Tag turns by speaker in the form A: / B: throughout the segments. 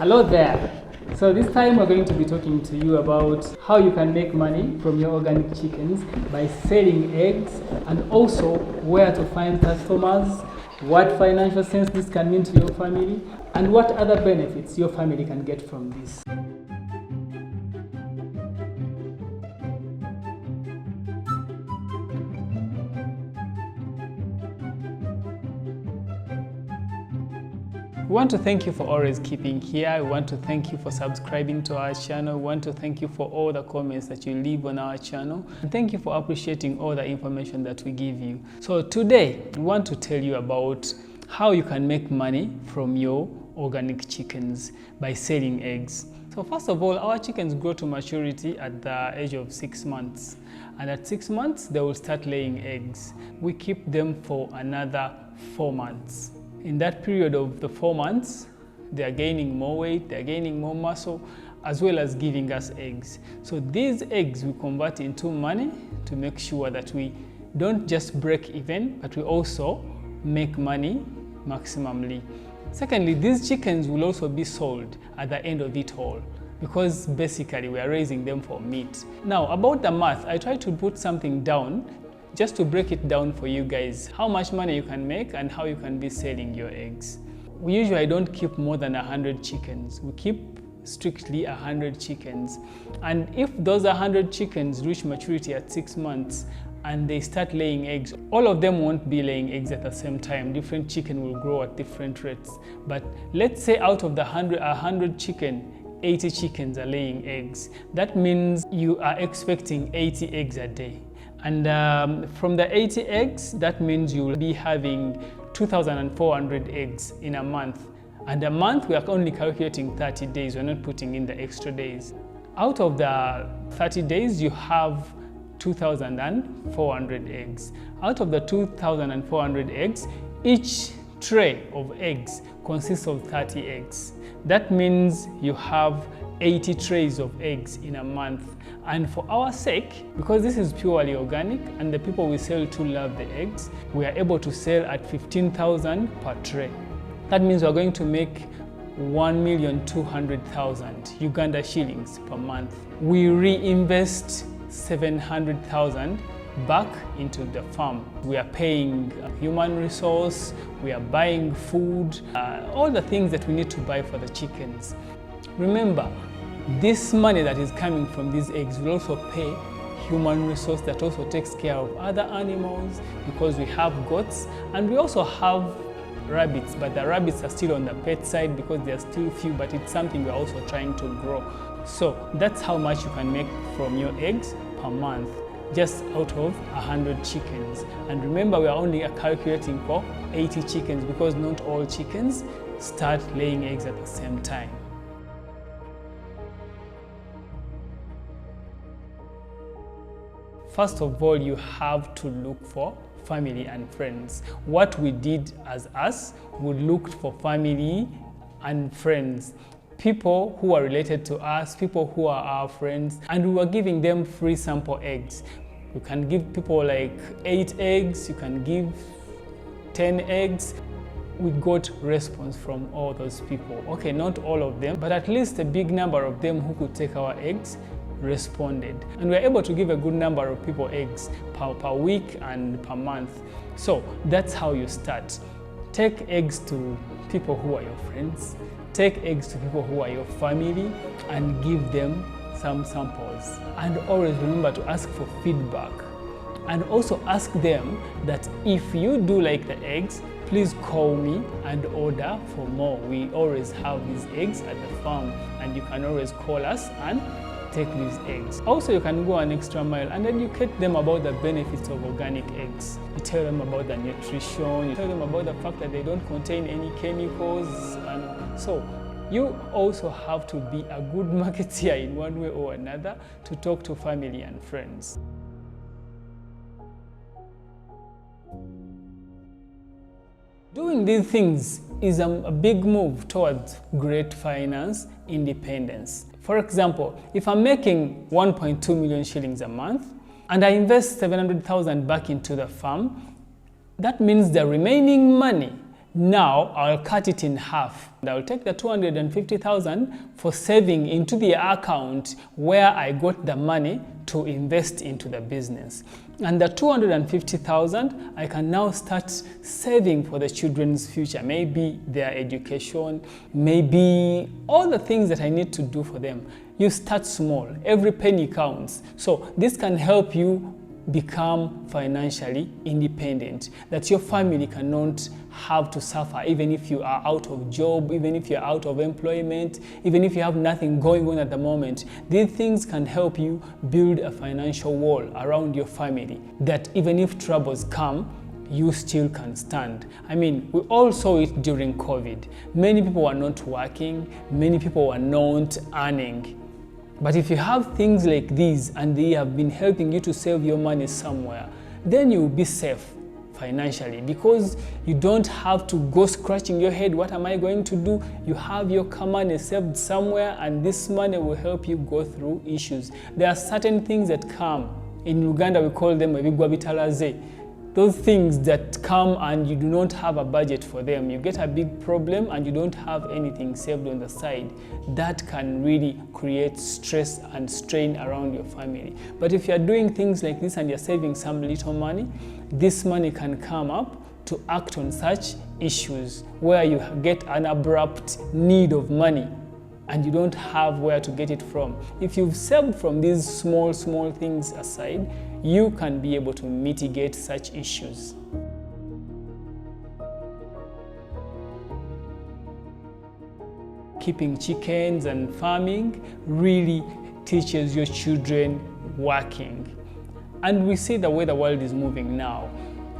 A: Hello there. So this time we're going to be talking to you about how you can make money from your organic chickens by selling eggs, and also where to find customers, what financial sense this can mean to your family, and what other benefits your family can get from this. We want to thank you for always keeping here. We want to thank you for subscribing to our channel. We want to thank you for all the comments that you leave on our channel. And thank you for appreciating all the information that we give you. So today, we want to tell you about how you can make money from your organic chickens by selling eggs. So first of all, our chickens grow to maturity at the age of 6 months. And at 6 months, they will start laying eggs. We keep them for another 4 months. In that period of the 4 months, they are gaining more weight, they are gaining more muscle, as well as giving us eggs. So these eggs we convert into money to make sure that we don't just break even, but we also make money maximally. Secondly, these chickens will also be sold at the end of it all, because basically we are raising them for meat. Now, about the math, I try to put something down just to break it down for you guys, how much money you can make and how you can be selling your eggs. We usually don't keep more than 100 chickens. We keep strictly 100 chickens. And if those 100 chickens reach maturity at 6 months and they start laying eggs, all of them won't be laying eggs at the same time. Different chicken will grow at different rates. But let's say out of the 100 chicken, 80 chickens are laying eggs. That means you are expecting 80 eggs a day. And from the 80 eggs, that means you will be having 2,400 eggs in a month. And a month, we are only calculating 30 days. We're not putting in the extra days. Out of the 30 days, you have 2,400 eggs. Out of the 2,400 eggs, each tray of eggs consists of 30 eggs. That means you have 80 trays of eggs in a month. And for our sake, because this is purely organic and the people we sell to love the eggs, we are able to sell at 15,000 per tray. That means we're going to make 1,200,000 Uganda shillings per month. We reinvest 700,000 back into the farm. We are paying human resource, we are buying food, all the things that we need to buy for the chickens. Remember, this money that is coming from these eggs will also pay human resource that also takes care of other animals, because we have goats and we also have rabbits, but the rabbits are still on the pet side because they are still few, but it's something we're also trying to grow. So that's how much you can make from your eggs per month, just out of 100 chickens. And remember, we are only calculating for 80 chickens because not all chickens start laying eggs at the same time. First of all, you have to look for family and friends. What we did as us, we looked for family and friends. People who are related to us, people who are our friends, and we were giving them free sample eggs. You can give people like 8 eggs, you can give 10 eggs. We got response from all those people. Okay, not all of them, but at least a big number of them who could take our eggs responded. And we're able to give a good number of people eggs per week and per month. So that's how you start. Take eggs to people who are your friends, take eggs to people who are your family, and give them some samples. And always remember to ask for feedback. And also ask them that if you do like the eggs, please call me and order for more. We always have these eggs at the farm, and you can always call us and take these eggs. Also, you can go an extra mile and educate them about the benefits of organic eggs. You tell them about the nutrition, you tell them about the fact that they don't contain any chemicals. And so you also have to be a good marketer in one way or another to talk to family and friends. Doing these things is a big move towards great finance independence. For example, if I'm making 1.2 million shillings a month and I invest 700,000 back into the farm, that means the remaining money Now I'll cut it in half. I'll take the 250,000 for saving into the account where I got the money to invest into the business. And the 250,000, I can now start saving for the children's future, maybe their education, maybe all the things that I need to do for them. You start small, every penny counts. So this can help you become financially independent, that your family cannot have to suffer even if you are out of job, even if you're out of employment, even if you have nothing going on at the moment. These things can help you build a financial wall around your family, that even if troubles come, you still can stand. I mean, we all saw it during COVID. Many people were not working, many people were not earning. But if you have things like these and they have been helping you to save your money somewhere, then you'll be safe financially, because you don't have to go scratching your head, what am I going to do? You have your money saved somewhere, and this money will help you go through issues. There are certain things that come. In Uganda, we call them ebigwa bitalaze. Those things that come and you do not have a budget for them. You get a big problem and you don't have anything saved on the side. That can really create stress and strain around your family. But if you're doing things like this and you're saving some little money, this money can come up to act on such issues where you get an abrupt need of money and you don't have where to get it from. If you've saved from these small things aside, you can be able to mitigate such issues. Keeping chickens and farming really teaches your children working. And we see the way the world is moving now.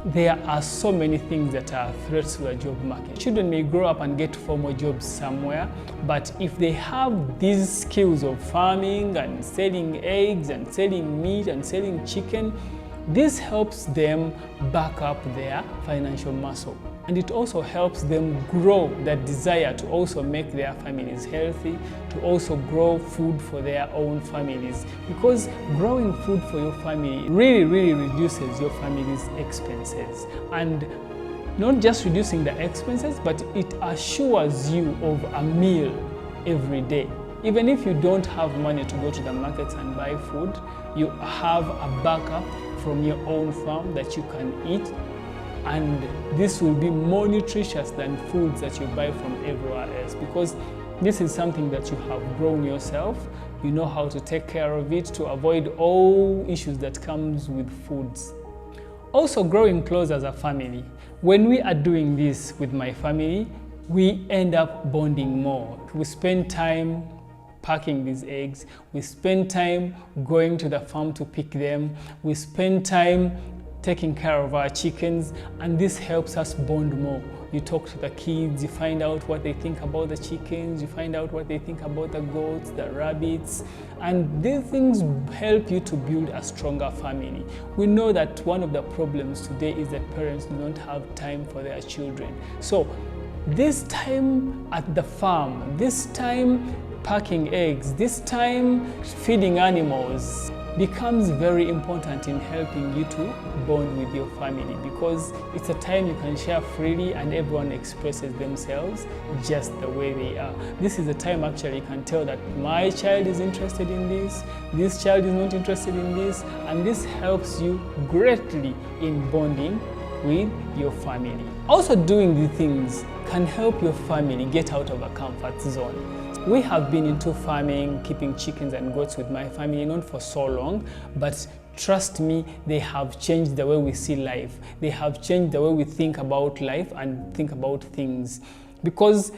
A: There are so many things that are threats to the job market. Children may grow up and get formal jobs somewhere, but if they have these skills of farming and selling eggs and selling meat and selling chicken, this helps them back up their financial muscle. And it also helps them grow that desire to also make their families healthy, to also grow food for their own families. Because growing food for your family really reduces your family's expenses. And not just reducing the expenses, but it assures you of a meal every day. Even if you don't have money to go to the markets and buy food, you have a backup from your own farm that you can eat. And this will be more nutritious than foods that you buy from everywhere else, because this is something that you have grown yourself. You know how to take care of it to avoid all issues that comes with foods. Also, growing close as a family. When we are doing this with my family, we end up bonding more. We spend time packing these eggs. We spend time going to the farm to pick them. We spend time taking care of our chickens, and this helps us bond more. You talk to the kids, you find out what they think about the chickens, you find out what they think about the goats, the rabbits, and these things help you to build a stronger family. We know that one of the problems today is that parents do not have time for their children. So this time at the farm, this time packing eggs, this time feeding animals, becomes very important in helping you to bond with your family, because it's a time you can share freely and everyone expresses themselves just the way they are. This is a time actually you can tell that my child is interested in this child is not interested in this, and this helps you greatly in bonding with your family. Also, doing these things can help your family get out of a comfort zone. We have been into farming, keeping chickens and goats with my family, not for so long, but trust me, they have changed the way we see life. They have changed the way we think about life and think about things. Because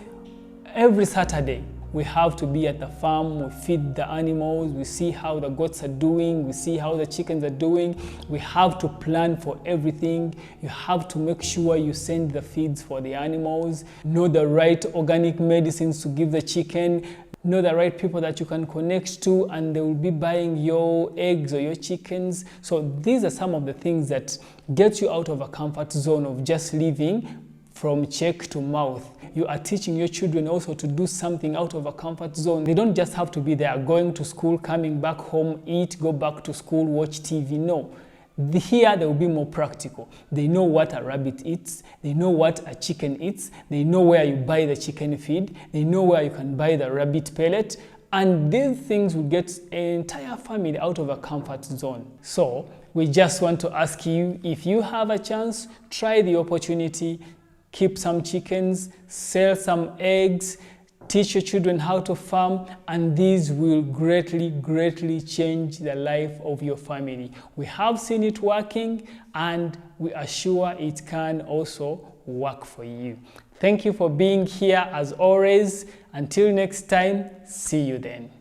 A: every Saturday, we have to be at the farm, we feed the animals, we see how the goats are doing, we see how the chickens are doing. We have to plan for everything. You have to make sure you send the feeds for the animals, know the right organic medicines to give the chicken, know the right people that you can connect to, and they will be buying your eggs or your chickens. So these are some of the things that get you out of a comfort zone of just living from check to mouth. You are teaching your children also to do something out of a comfort zone. They don't just have to be there going to school, coming back home, eat, go back to school, watch TV. No, Here they will be more practical. They know what a rabbit eats, they know what a chicken eats, they know where you buy the chicken feed, they know where you can buy the rabbit pellet, and these things will get an entire family out of a comfort zone. So we just want to ask you, if you have a chance, try the opportunity, keep some chickens, sell some eggs, teach your children how to farm, and these will greatly change the life of your family. We have seen it working, and we are sure it can also work for you. Thank you for being here as always. Until next time, see you then.